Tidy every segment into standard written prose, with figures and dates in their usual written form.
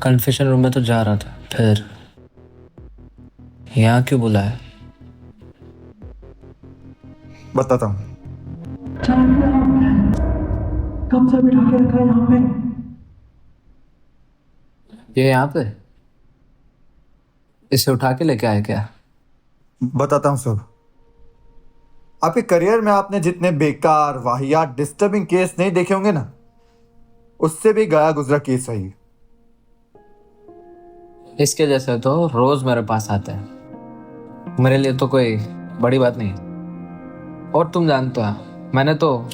Confession room में तो जा रहा था, फिर यहाँ क्यों बुलाया? बताता हूँ। कब से बिठा के रखा है यहाँ पे? ये यहाँ पे इसे उठा के लेके आया क्या? बताता हूँ सब। आपके करियर में आपने जितने बेकार वाहियात डिस्टर्बिंग केस नहीं देखे होंगे ना, उससे भी गया गुजरा केस है ये। इसके जैसे तो रोज मेरे पास आते हैं, मेरे लिए तो कोई बड़ी बात नहीं। और तुम जानते हो, मैंने तो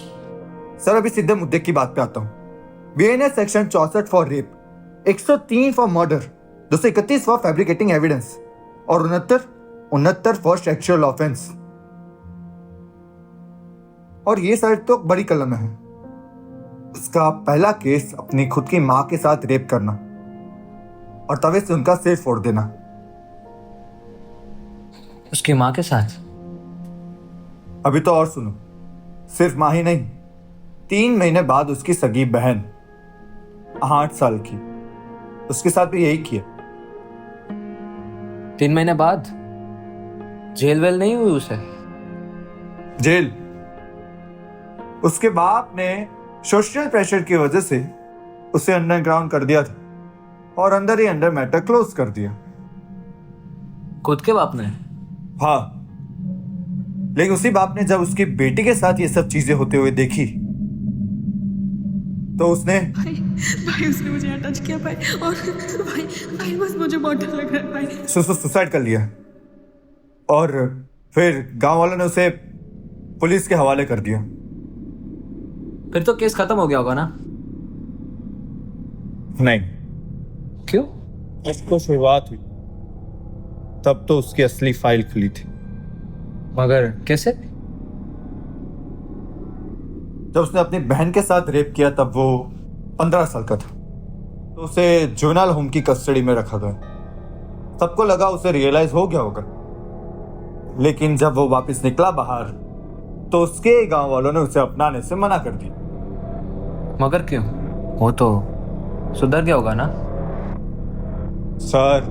सर अभी सीधे मुद्दे की बात पे आता हूँ। BNS section 64 for rape, 103 for murder, 231 for fabricating evidence और 69 फॉर सेक्सुअल ऑफेंस। और ये सर तो बड़ी कलम है। उसका पहला केस अपनी खुद की मां के साथ रेप करना और तवे से उनका सिर फोड़ देना। उसकी माँ के साथ? अभी तो और सुनो, सिर्फ मां ही नहीं, 3 महीने बाद उसकी सगी बहन 8 साल की, उसके साथ भी यही किया। 3 महीने बाद? जेल वेल नहीं हुई उसे? जेल। उसके बाप ने सोशल प्रेशर की वजह से उसे अंडरग्राउंड कर दिया था और अंदर ही अंदर मैटर क्लोज कर दिया। खुद के बाप ने? हाँ, लेकिन उसी बाप ने जब उसकी बेटी के साथ ये सब चीजें होते हुए देखी तो उसने भाई उसने मुझे यहाँ टच किया भाई, और भाई भाई बस मुझे बहुत डर लग रहा है भाई। सुसाइड कर लिया और फिर गांव वालों ने उसे पुलिस के हवाले कर दिया। फिर तो केस खत्म हो गया होगा ना? नहीं, क्यों? इसको शुरुआत हुई तब तो उसकी असली फाइल खुली थी। मगर कैसे? जब उसने अपनी बहन के साथ रेप किया तब वो 15 साल का था, तो उसे जुवेनाइल होम की कस्टडी में रखा गया। सबको लगा उसे रियलाइज हो गया होगा, लेकिन जब वो वापस निकला बाहर तो उसके गांव वालों ने उसे अपनाने से मना कर दिया। मगर क्यों? वो तो सुधर गया होगा ना? सर,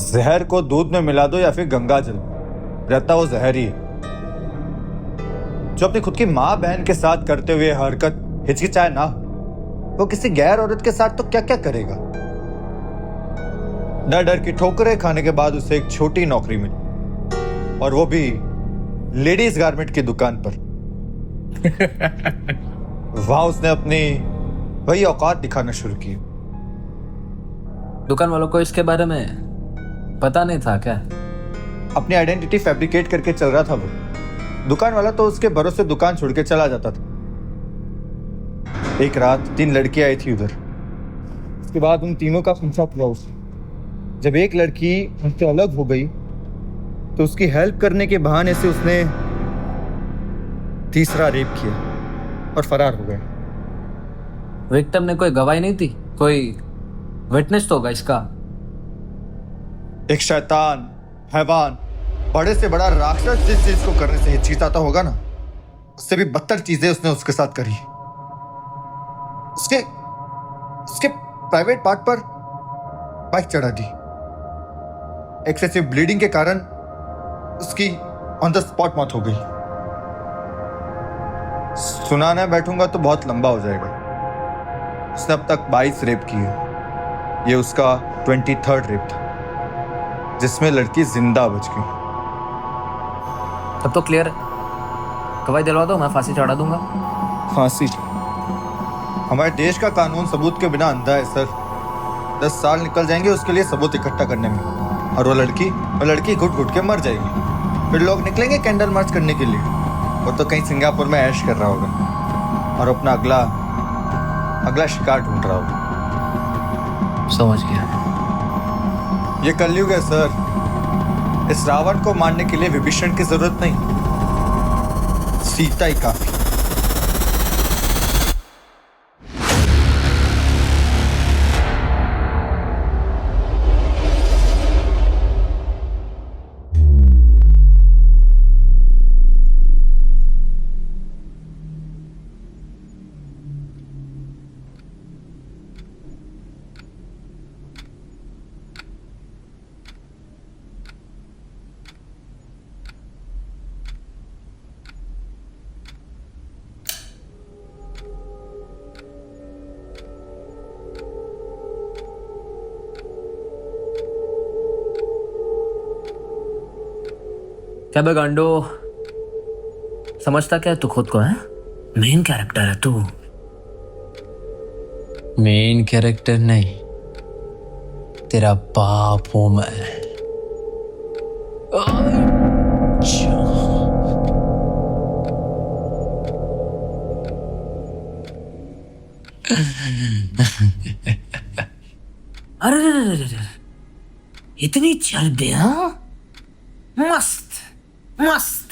जहर को दूध में मिला दो या फिर गंगा जल, रहता वो जहर ही है। जो अपनी खुद की माँ बहन के साथ करते हुए हरकत हिचकिचाए ना, वो किसी गैर औरत के साथ तो क्या क्या करेगा। डर डर की ठोकरें खाने के बाद उसे एक छोटी नौकरी मिली, और वो भी लेडीज गारमेंट की दुकान पर। वहां उसने अपनी वही औकात दिखाना शुरू की। दुकान वालों को इसके बारे में पता नहीं था क्या? अपनी आइडेंटिटी फैब्रिकेट करके चल रहा था वो। दुकान वाला तो उसके भरोसे दुकान छोड़ के चला जाता था। एक रात 3 लड़कियां आई थी उधर। उसके बाद उन तीनों का पीछा किया उसने। जब एक लड़की उनसे अलग हो गई तो उसकी हेल्प करने के बहाने से उसने तीसरा रेप किया और फरार हो गया। विक्टिम ने कोई गवाही नहीं थी? कोई विटनेस तो होगा इसका? एक शैतान, हैवान, बड़े से बड़ा राक्षस जिस चीज को करने से हिचकिचाता होगा ना, उससे भी बदतर चीजें उसने उसके साथ करी। उसके उसके प्राइवेट पार्ट पर बाइक चढ़ा दी। एक्सेसिव ब्लीडिंग के कारण उसकी ऑन द स्पॉट मौत हो गई। सुनाने बैठूंगा तो बहुत लंबा हो जाएगा। उसने अब तक 22 रेप किए। ये उसका 23rd रेप था, जिसमें लड़की जिंदा बच गई। तब तो क्लियर है। गवाही दिलवा दो, मैं फांसी चढ़ा दूंगा। फांसी? हमारे देश का कानून सबूत के बिना अंधा है सर। 10 साल निकल जाएंगे उसके लिए सबूत इकट्ठा करने में, और वो लड़की घुट घुट के मर जाएगी। फिर लोग निकलेंगे कैंडल मार्च करने के लिए। वो तो कहीं सिंगापुर में ऐश कर रहा होगा और अपना अगला शिकार ढूंढ रहा होगा। समझ गया। ये कलयुग है सर। इस रावण को मारने के लिए विभीषण की जरूरत नहीं, सीता ही काफी। क्या बे गांडो, समझता क्या है तू खुद को? है मेन कैरेक्टर है तू। मेन कैरेक्टर नहीं, तेरा बाप हूं मैं। अरे इतनी चर्बी? हाँ, मस्त मस्त।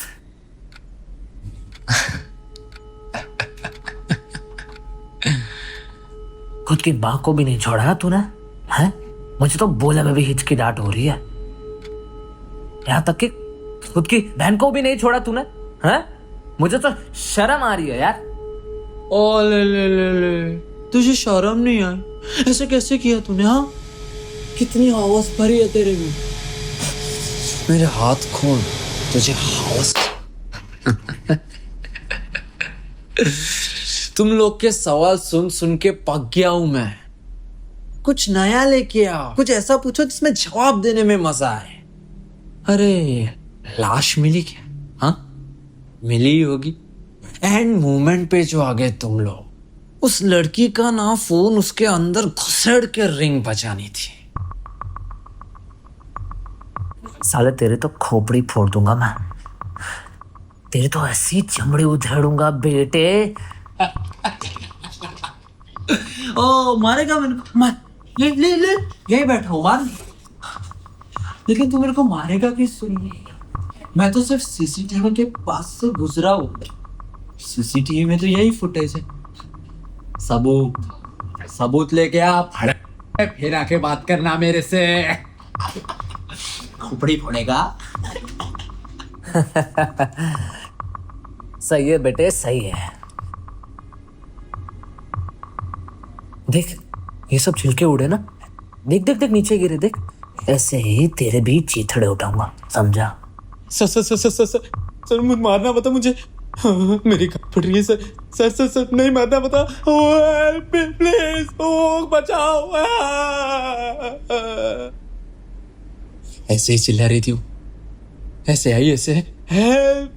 खुद की माँ को भी नहीं छोड़ा तूने, हैं? मुझे तो बोले में भी हिचकिचाहट हो रही है, यहाँ तक कि खुद की बहन को भी नहीं छोड़ा तूने, हैं? मुझे तो शर्म आ रही है यार। ओ ले ले ले ले, तुझे शर्म नहीं आई? ऐसे कैसे किया तूने? हाँ, कितनी हवस भरी है तेरे में। मेरे हाथ खोल, तुझे हवस। तुम लोग के सवाल सुन सुन के पक गया हूं मैं। कुछ नया लेके आओ, कुछ ऐसा पूछो जिसमें जवाब देने में मजा आए। अरे लाश मिली क्या? हाँ, मिली ही होगी। एंड मोमेंट पे जो आ गए तुम लोग, उस लड़की का ना फोन उसके अंदर घुसेड़ के रिंग बजानी थी। साले तेरे तो खोपड़ी फोड़ दूंगा मैं, तेरी तो ऐसी चमड़ी उधेड़ूंगा बेटे। ओ मारेगा मेरे को? मार, ले ले ले, यही बैठा हूँ, मार। लेकिन तू मेरे को मारेगा किस लिए? मैं तो सिर्फ सीसीटीवी के पास से गुजरा हूँ। सीसीटीवी में तो यही फुटेज है। सबूत सबूत लेके आप फिर आके बात करना मेरे से। खोपड़ी फोड़ेगा। सही है बेटे, सही है। देख ये सब छिलके उड़े ना, देख देख देख नीचे गिरे, देख। ऐसे ही तेरे भी चीथड़े उठाऊंगा, समझा? Sir sir sir sir sir sir मुझे मारना बता मुझे। मेरी गाँव फट रही है सर। सर सर सर नहीं मारना बता। प्लीज बचाओ। ऐसे ही चिल्ला रही थी वो, ऐसे आई, ऐसे हेल्प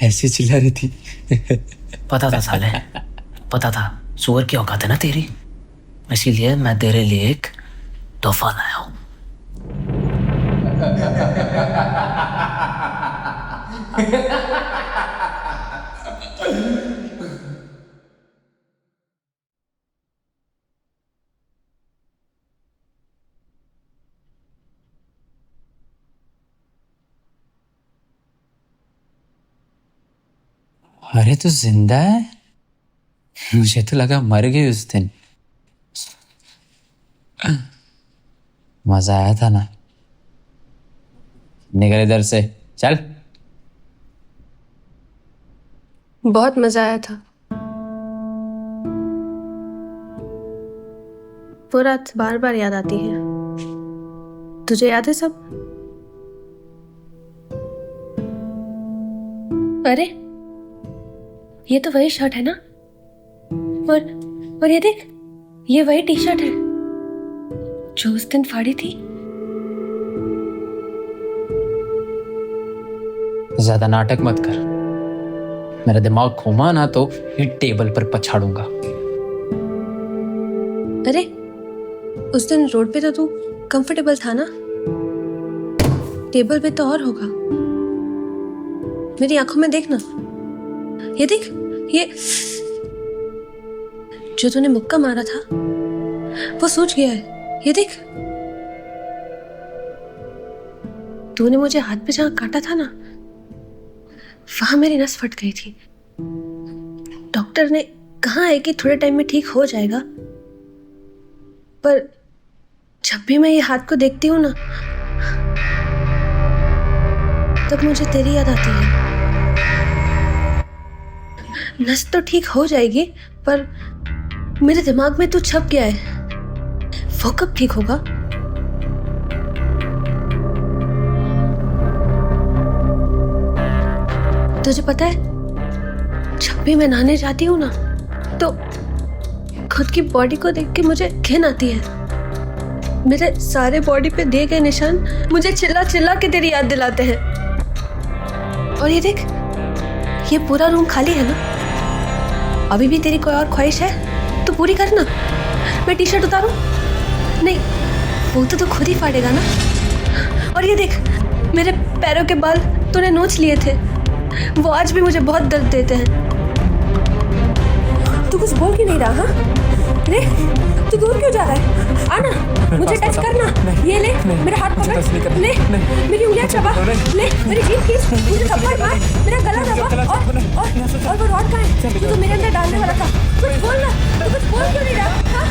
ऐसे चिल्ला रही थी। पता था साले, पता था सुअर की औकात है ना तेरी, इसीलिए मैं तेरे लिए एक तोहफा लाया हूं। अरे तू जिंदा है? मुझे तो लगा मर गई उस दिन। मजा आया था ना? निकल इधर से, चल। बहुत मजा आया था। वो रात बार बार याद आती है। तुझे याद है सब? अरे ये तो वही शर्ट है ना? और ये देख, ये वही टी शर्ट है जो उस दिन फाड़ी थी। ज्यादा नाटक मत कर, मेरा दिमाग घूमा ना तो ये टेबल पर पछाड़ूंगा। अरे उस दिन रोड पे तो तू कंफर्टेबल था ना, टेबल पे तो और होगा। मेरी आंखों में देख ना, ये देख, ये जो तूने मुक्का मारा था वो सूज गया है, ये देख। तूने मुझे हाथ पे जहां काटा था ना, वहां मेरी नस फट गई थी। डॉक्टर ने कहा है कि थोड़े टाइम में ठीक हो जाएगा, पर जब भी मैं ये हाथ को देखती हूँ ना, तब मुझे तेरी याद आती है। नस तो ठीक हो जाएगी, पर मेरे दिमाग में तू छप गया है। वो कब ठीक होगा? तुझे पता है, जब भी मैं नहाने जाती हूँ ना, तो खुद की बॉडी को देख के मुझे घिन आती है। मेरे सारे बॉडी पे दिए गए निशान मुझे चिल्ला चिल्ला के तेरी याद दिलाते हैं। और ये देख, ये पूरा रूम खाली है ना? अभी भी तेरी कोई और ख्वाहिश है तो पूरी करना। मैं टी शर्ट उतारूं? नहीं, वो तो तू खुद ही फाड़ेगा ना। और ये देख, मेरे पैरों के बाल तूने नोच लिए थे, वो आज भी मुझे बहुत दर्द देते हैं। तू कुछ बोल क्यों नहीं रहा? हाँ, रे, तू दूर क्यों जा रहा है? आना, मुझे टच करना। ये ले, मेरा हाथ पकड़, ले, मेरी उंगलियां चबा, ले, मेरी जीभ खींच, मुझे थप्पड़ मार, मेरा गला दबा। और वो रॉड कहाँ है जो तू मेरे अंदर डालने वाला था? कुछ बोल ना, तू कुछ बोल क्यों नहीं रहा? हाँ?